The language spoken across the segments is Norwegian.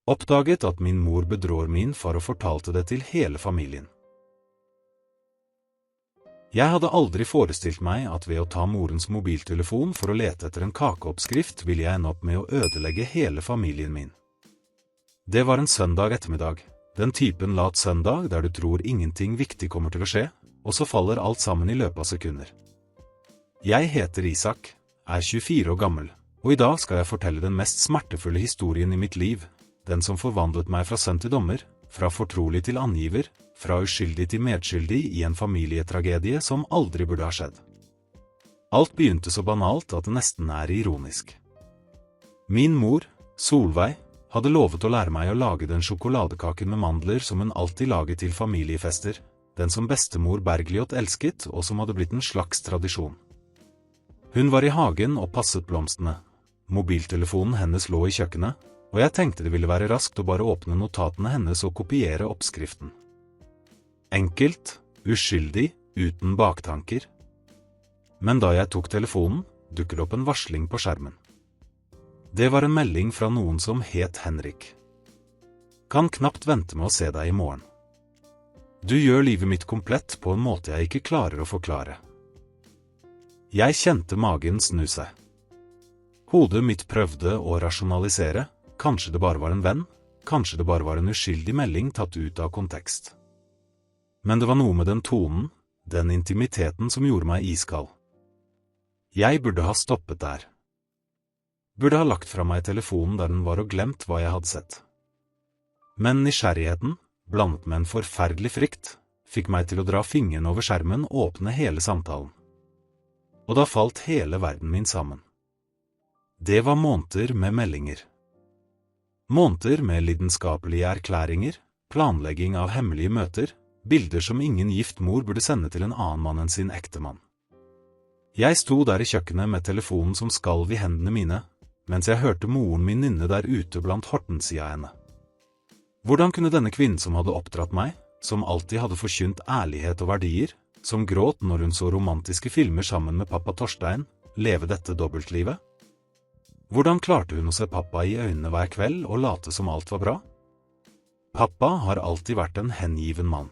Oppdaget at min mor bedrår min far og fortalte det til hele familien. Jeg hadde aldri forestilt meg at ved å ta morens mobiltelefon for å lete etter en kakeoppskrift ville jeg ende opp med å ødelegge hele familien min. Det var en søndag ettermiddag, den typen lat søndag der du tror ingenting viktig kommer til å skje, og så faller alt sammen i løpet av sekunder. Jeg heter Isak, er 24 år gammel, og i dag skal jeg fortelle den mest smertefulle historien i mitt liv, den som forvandlet meg fra sønn til dommer, fra fortrolig til angiver, fra uskyldig til medskyldig i en familietragedie som aldri burde ha skjedd. Alt begynte så banalt at det nesten er ironisk. Min mor, Solveig, hadde lovet å lære meg å lage den sjokoladekaken med mandler som hun alltid laget til familiefester, den som bestemor Bergljot elsket og som hadde blitt en slags tradisjon. Hun var i hagen og passet blomstene. Mobiltelefonen hennes lå i kjøkkenet, og jeg tenkte det ville være raskt å bare åpne notatene hennes og kopiere oppskriften. Enkelt, uskyldig, uten baktanker. Men da jeg tok telefonen, dukket opp en varsling på skjermen. Det var en melding fra noen som het Henrik. Kan knapt vente med å se deg i morgen. Du gjør livet mitt komplett på en måte jeg ikke klarer å forklare. Jeg kjente magen snu seg. Hodet mitt prøvde å rasjonalisere, kanskje det bare var en venn, kanskje det bare var en uskyldig melding tatt ut av kontekst. Men det var noe med den tonen, den intimiteten som gjorde meg iskald. Jeg burde ha stoppet der. Burde ha lagt fra meg telefonen der den var og glemt hva jeg hadde sett. Men nysgjerrigheten, blandet med en forferdelig frykt, fikk meg til å dra fingeren over skjermen og åpne hele samtalen. Og da falt hele verden min sammen. Det var måneder med meldinger. Måneder med lidenskapelige erklæringer, planlegging av hemmelige møter, bilder som ingen gift mor burde sende til en annen mann enn sin ektemann. Jeg sto der i kjøkkenet med telefonen som skalv i hendene mine, mens jeg hørte moren min nynne der ute blant hortensida av henne. Hvordan kunne denne kvinnen som hadde oppdratt meg, som alltid hadde forkynt ærlighet og verdier, som gråt når hun så romantiske filmer sammen med pappa Torstein, leve dette dobbeltlivet? Hvordan klarte hun å se pappa i øynene hver kveld og late som alt var bra? Pappa har alltid vært en hengiven mann.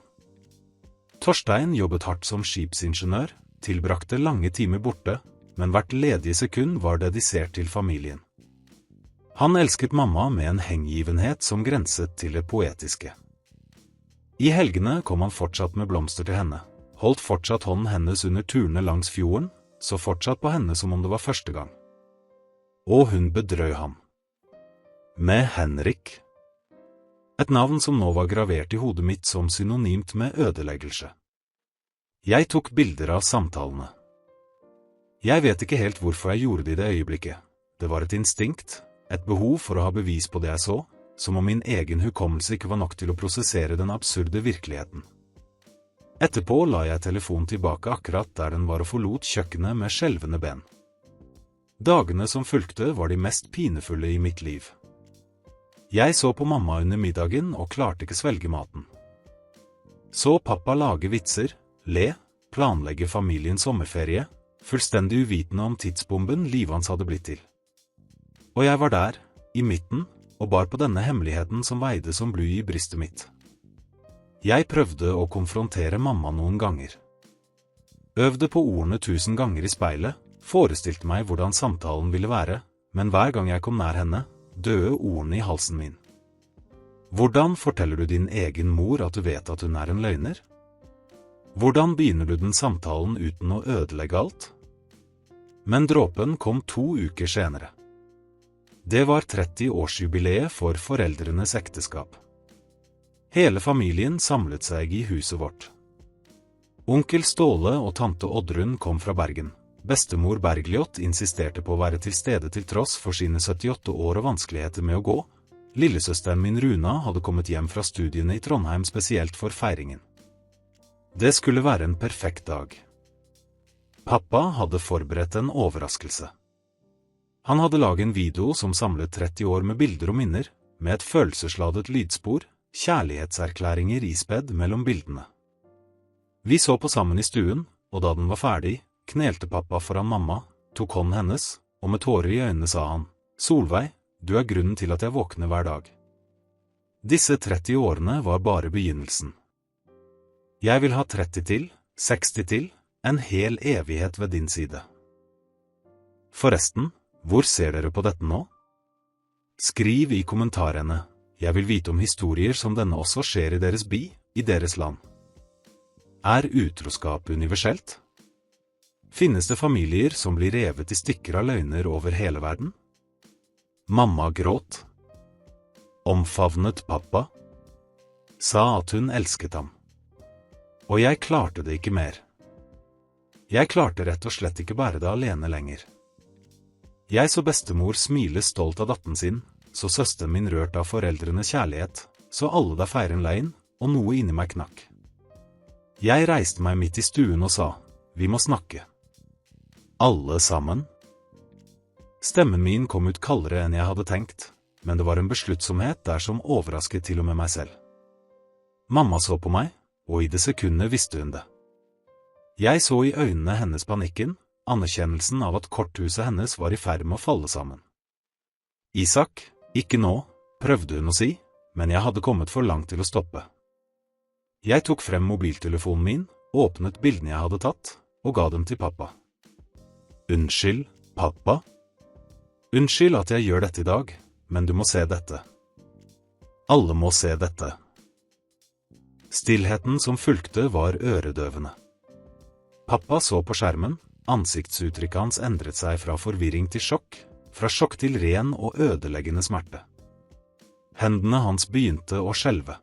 Torstein jobbet hardt som skipsingeniør, tilbrakte lange timer borte, men hvert ledige sekund var dedisert til familien. Han elsket mamma med en hengivenhet som grenset til det poetiske. I helgene kom han fortsatt med blomster til henne, holdt fortsatt hånden hennes under turene langs fjorden, så fortsatt på henne som om det var første gang. Og hun bedrøy ham. Med Henrik. Et navn som nå var gravert i hodet mitt som synonymt med ødeleggelse. Jeg tok bilder av samtalene. Jeg vet ikke helt hvorfor jeg gjorde det i det øyeblikket. Det var et instinkt, et behov for å ha bevis på det jeg så, som om min egen hukommelse ikke var nok til å prosessere den absurde virkeligheten. Etterpå la jeg telefonen tilbake akkurat der den var og forlot kjøkkenet med skjelvende ben. Dagene som fulgte var de mest pinefulle i mitt liv. Jeg så på mamma under middagen og klarte ikke svelge maten. Så pappa lage vitser, le, planlegge familiens sommerferie, fullstendig uvitende om tidsbomben livet hans hadde blitt til. Og jeg var der, i midten, og bar på denne hemmeligheten som veide som bly i brystet mitt. Jeg prøvde å konfrontere mamma noen ganger. Øvde på ordene 1000 ganger i speilet, forestilte meg hvordan samtalen ville være, men hver gang jeg kom nær henne, døde ordene i halsen min. Hvordan forteller du din egen mor at du vet at hun er en løgner? Hvordan begynner du den samtalen uten å ødelegge alt? Men dråpen kom 2 uker senere. Det var 30-årsjubileet for foreldrenes ekteskap. Hele familien samlet seg i huset vårt. Onkel Ståle og tante Oddrun kom fra Bergen. Bestemor Bergljot insisterte på å være til stede til tross for sine 78 år og vanskeligheter med å gå. Lillesøsteren min Runa hadde kommet hjem fra studiene i Trondheim spesielt for feiringen. Det skulle være en perfekt dag. Pappa hadde forberedt en overraskelse. Han hadde laget en video som samlet 30 år med bilder og minner, med et følelsesladet lydspor, kjærlighetserklæringer ispedd mellom bildene. Vi så på sammen i stuen, og da den var ferdig, knelte pappa foran mamma, tok hånden hennes, og med tårer i øynene sa han, «Solveig, du er grunnen til at jeg våkner hver dag. Disse 30 årene var bare begynnelsen. Jeg vil ha 30 til, 60 til, en hel evighet ved din side. Forresten, hvor ser dere på dette nå? Skriv i kommentarene. Jeg vil vite om historier som denne også skjer i deres by, i deres land. Er utroskap universelt? Finnes det familier som blir revet i stykker av løgner over hele verden? Mamma gråt. Omfavnet pappa. Sa at hun elsket ham. Og jeg klarte det ikke mer. Jeg klarte rett og slett ikke bære det alene lenger. Jeg så bestemor smile stolt av datteren sin, så søsteren min rørt av foreldrenes kjærlighet, så alle der feiren lein, og noe inni meg knakk. Jeg reiste meg midt i stuen og sa, vi må snakke. Alle sammen? Stemmen min kom ut kaldere enn jeg hadde tenkt, men det var en besluttsomhet der som overrasket til og med meg selv. Mamma så på meg, og i det sekundet visste hun det. Jeg så i øynene hennes panikken, anerkjennelsen av at korthuset hennes var i ferd med å falle sammen. Isak, ikke nå, prøvde hun å si, men jeg hadde kommet for langt til å stoppe. Jeg tok frem mobiltelefonen min, åpnet bildene jeg hadde tatt, og ga dem til pappa. Unnskyld, pappa? Unnskyld at jeg gjør dette i dag, men du må se dette. Alle må se dette. Stillheten som fulgte var øredøvende. Pappa så på skjermen, ansiktsuttrykket hans endret seg fra forvirring til sjokk, fra sjokk til ren og ødeleggende smerte. Hendene hans begynte å skjelve.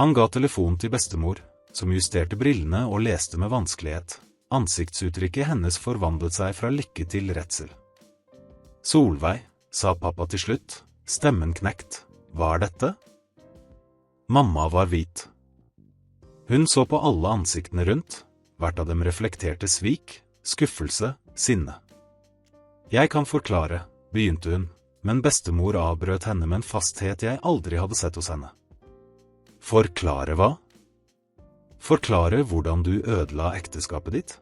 Han ga telefonen til bestemor, som justerte brillene og leste med vanskelighet. Ansiktsuttrykket hennes forvandlet seg fra lykke til redsel. Solveig, sa pappa til slutt, stemmen knekt. Hva er dette? Mamma var hvit. Hun så på alle ansiktene rundt, hvert av dem reflekterte svik, skuffelse, sinne. Jeg kan forklare, begynte hun, men bestemor avbrøt henne med en fasthet jeg aldri hadde sett hos henne. Forklare hva? Forklare hvordan du ødela ekteskapet ditt?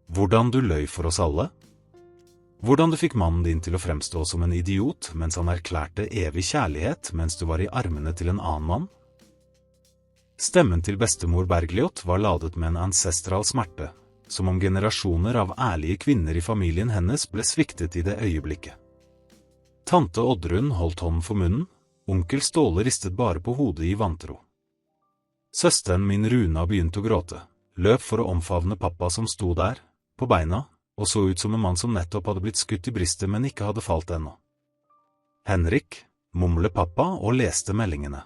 Hvordan du løy for oss alle? Hvordan du fikk mannen din til å fremstå som en idiot mens han erklærte evig kjærlighet mens du var i armene til en annen mann? Stemmen til bestemor Bergljot var ladet med en ancestral smerte, som om generasjoner av ærlige kvinner i familien hennes ble sviktet i det øyeblikket. Tante Oddrun holdt hånden for munnen, onkel Ståle ristet bare på hodet i vantro. Søsteren min Runa begynte å gråte, løp for å omfavne pappa som sto der, på beina, og så ut som en mann som nettopp hadde blitt skutt i brystet, men ikke hadde falt ennå. Henrik, mumlet pappa og leste meldingene.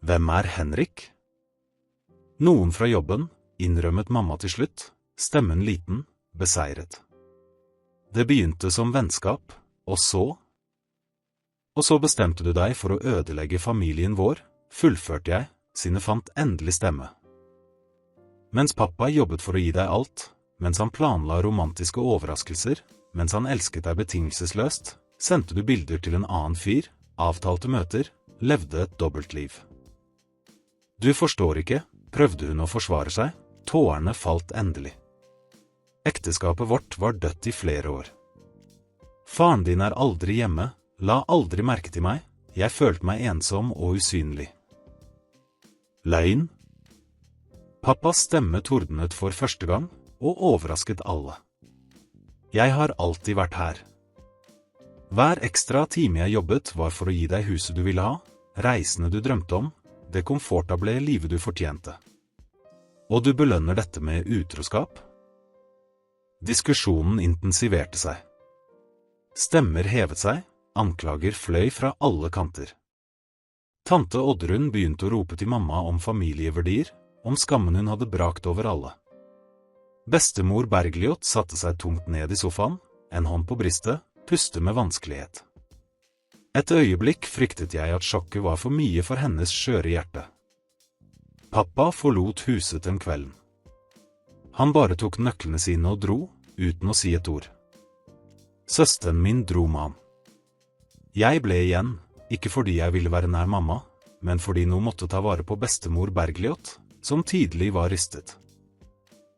Hvem er Henrik? Noen fra jobben, innrømmet mamma til slutt, stemmen liten, beseiret. Det begynte som vennskap, og så? Og så bestemte du deg for å ødelegge familien vår, fullførte jeg, siden fant endelig stemme. Mens pappa jobbet for å gi deg alt, mens han planla romantiske overraskelser, mens han elsket deg betingelsesløst, sendte du bilder til en annen fyr, avtalte møter, levde et dobbeltliv. Du forstår ikke, prøvde hun å forsvare seg, tårene falt endelig. Ekteskapet vårt var dødt i flere år. Faren din er aldri hjemme, la aldri merke til meg, jeg følte meg ensom og usynlig. Løgn? Pappas stemme tordnet for første gang, og overrasket alle. Jeg har alltid vært her. Hver ekstra time jeg jobbet var for å gi deg huset du ville ha, reisene du drømte om, det komfortable livet du fortjente. Og du belønner dette med utroskap? Diskusjonen intensiverte seg. Stemmer hevet seg, anklager fløy fra alle kanter. Tante Oddrun begynte å rope til mamma om familieverdier, om skammen hun hadde brakt over alle. Bestemor Bergljot satte seg tungt ned i sofaen, en hånd på brystet, puste med vanskelighet. Et øyeblikk fryktet jeg at sjokket var for mye for hennes skjøre hjerte. Pappa forlot huset den kvelden. Han bare tok nøklene sine og dro, uten å si et ord. Søsteren min dro med ham. Jeg ble igjen, ikke fordi jeg ville være nær mamma, men fordi noe måtte ta vare på bestemor Bergljot, som tidlig var rystet.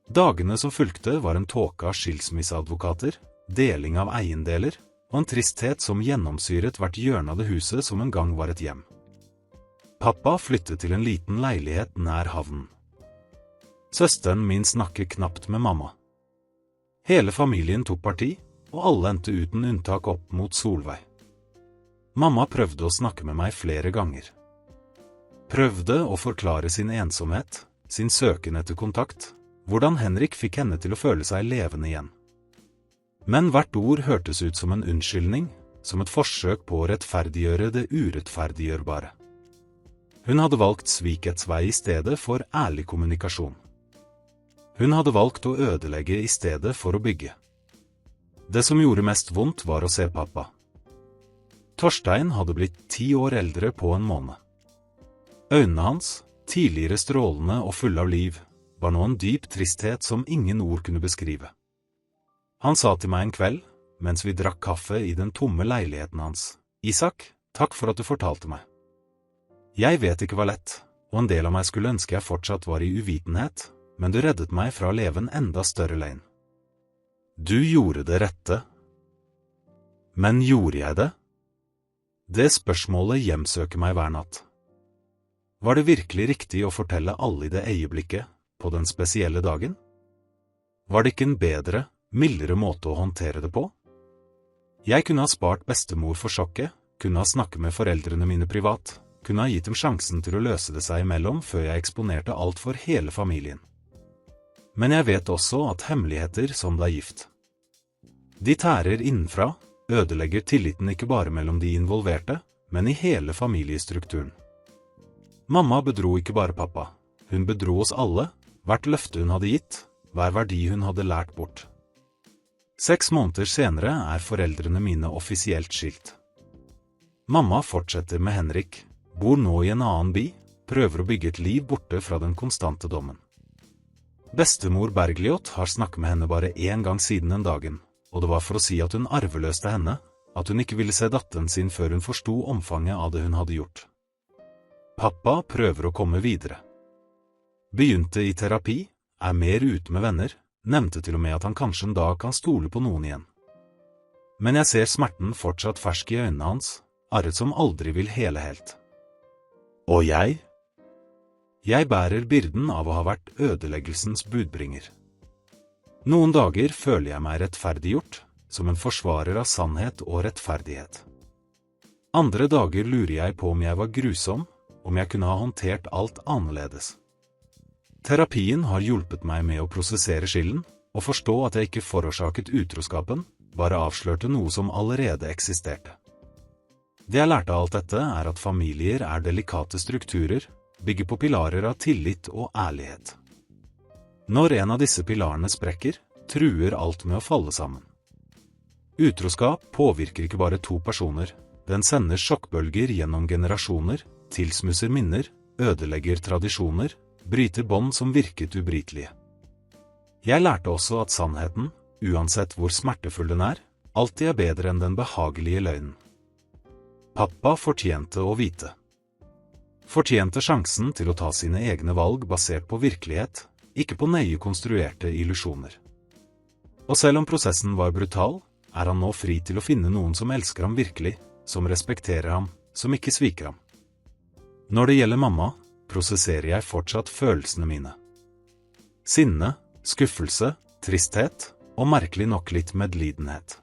Dagene som fulgte var en tåke av skilsmisseadvokater, deling av eiendeler, og en tristhet som gjennomsyret hvert hjørne av det huset som en gang var et hjem. Pappa flyttet til en liten leilighet nær havnen. Søsteren min snakket knapt med mamma. Hele familien tok parti, og alle endte uten unntak opp mot Solveig. Mamma prøvde å snakke med meg flere ganger. Prøvde å forklare sin ensomhet, sin søken etter kontakt, hvordan Henrik fikk henne til å føle seg levende igjen. Men hvert ord hørtes ut som en unnskyldning, som et forsøk på å rettferdiggjøre det urettferdiggjørbare. Hun hadde valgt svikets vei i stedet for ærlig kommunikasjon. Hun hadde valgt å ødelegge i stedet for å bygge. Det som gjorde mest vondt var å se pappa. Torstein hadde blitt 10 år eldre på en måned. Øynene hans, tidligere strålende og fulle av liv, var nå en dyp tristhet som ingen ord kunne beskrive. Han sa til meg en kveld, mens vi drakk kaffe i den tomme leiligheten hans: «Isak, takk for at du fortalte meg. Jeg vet ikke hva lett, og en del av meg skulle ønske jeg fortsatt var i uvitenhet, men du reddet meg fra å leve en enda større løgn. Du gjorde det rette. Men gjorde jeg det? Det spørsmålet hjemsøker meg hver natt. Var det virkelig riktig å fortelle alle i det øyeblikket, på den spesielle dagen? Var det ikke en bedre, mildere måte å håndtere det på? Jeg kunne ha spart bestemor for sjokket, kunne ha snakket med foreldrene mine privat, kunne ha gitt dem sjansen til å løse det seg imellom før jeg eksponerte alt for hele familien. Men jeg vet også at hemmeligheter som det er gift. De tærer innenfra, ødelegger tilliten ikke bare mellom de involverte, men i hele familiestrukturen. Mamma bedro ikke bare pappa, hun bedro oss alle, hvert løfte hun hadde gitt, hver verdi hun hadde lært bort. 6 måneder senere er foreldrene mine offisielt skilt. Mamma fortsetter med Henrik, bor nå i en annen by, prøver å bygge et liv borte fra den konstante dommen. Bestemor Bergljot har snakket med henne bare 1 gang siden den dagen, og det var for å si at hun arveløste henne, at hun ikke ville se datteren sin før hun forsto omfanget av det hun hadde gjort. Pappa prøver å komme videre. Begynte i terapi, er mer ute med venner, nevnte til og med at han kanskje en dag kan stole på noen igjen. Men jeg ser smerten fortsatt fersk i øynene hans, arret som aldri vil hele helt. Og jeg? Jeg bærer byrden av å ha vært ødeleggelsens budbringer. Noen dager føler jeg meg rettferdiggjort, som en forsvarer av sannhet og rettferdighet. Andre dager lurer jeg på om jeg var grusom, om jeg kunne ha håndtert alt annerledes. Terapien har hjulpet meg med å prosessere skylden, og forstå at jeg ikke forårsaket utroskapen, bare avslørte noe som allerede eksisterte. Det jeg lærte av alt dette er at familier er delikate strukturer, bygger på pilarer av tillit og ærlighet. Når en av disse pilarene sprekker, truer alt med å falle sammen. Utroskap påvirker ikke bare 2 personer, den sender sjokkbølger gjennom generasjoner, tilsmusser minner, ødelegger tradisjoner, bryter bånd som virket ubrytelige. Jeg lærte også at sannheten, uansett hvor smertefull den er, alltid er bedre enn den behagelige løgnen. Pappa fortjente å vite. Fortjente sjansen til å ta sine egne valg basert på virkelighet, ikke på nøye konstruerte illusjoner. Og selv om prosessen var brutal, er han nå fri til å finne noen som elsker ham virkelig, som respekterer ham, som ikke sviker ham. Når det gjelder mamma, prosesserer jeg fortsatt følelsene mine. Sinne, skuffelse, tristhet, og merkelig nok litt medlidenhet.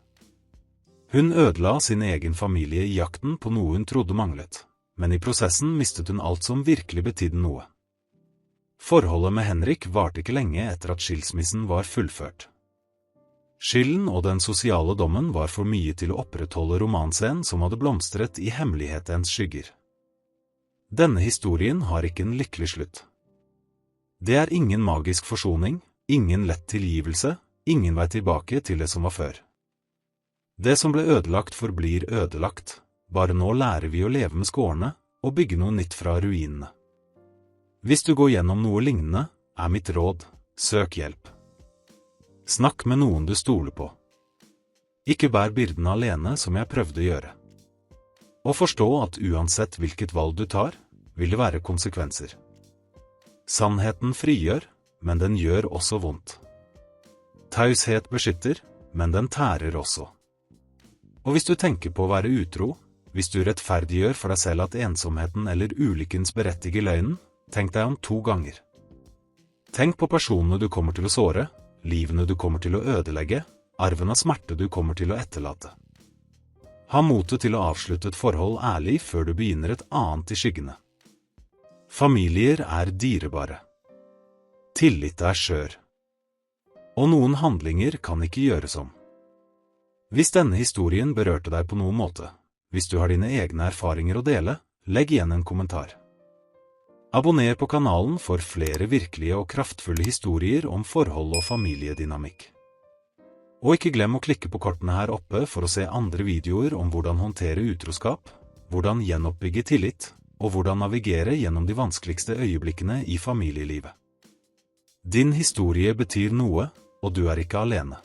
Hun ødela sin egen familie i jakten på noe hun trodde manglet, men i prosessen mistet hun alt som virkelig betydde noe. Forholdet med Henrik varte ikke lenge etter at skilsmissen var fullført. Skylden og den sosiale dommen var for mye til å opprettholde romanscenen som hadde blomstret i hemmelighetens skygger. Denne historien har ikke en lykkelig slutt. Det er ingen magisk forsoning, ingen lett tilgivelse, ingen vei tilbake til det som var før. Det som ble ødelagt forblir ødelagt, bare nå lærer vi å leve med skårene og bygge noe nytt fra ruinene. Hvis du går gjennom noe lignende, er mitt råd, søk hjelp. Snakk med noen du stoler på. Ikke bær byrden alene som jeg prøvde å gjøre. Og forstå at uansett hvilket valg du tar, vil det være konsekvenser. Sannheten frigjør, men den gjør også vondt. Taushet beskytter, men den tærer også. Og hvis du tenker på å være utro, hvis du rettferdiggjør for deg selv at ensomheten eller ulykkens berettiger løgnen, tenk deg om 2 ganger. Tenk på personene du kommer til å såre, livene du kommer til å ødelegge, arven av smerte du kommer til å etterlate. Ha motet til å avslutte et forhold ærlig før du begynner et annet i skyggene. Familier er dyrebare. Tillit er skjør. Og noen handlinger kan ikke gjøres om. Hvis denne historien berørte deg på noen måte, hvis du har dine egne erfaringer å dele, legg igjen en kommentar. Abonner på kanalen for flere virkelige og kraftfulle historier om forhold og familiedynamikk. Og ikke glem å klikke på kortene her oppe for å se andre videoer om hvordan håndtere utroskap, hvordan gjenoppbygge tillit, og hvordan navigere gjennom de vanskeligste øyeblikkene i familielivet. Din historie betyr noe, og du er ikke alene.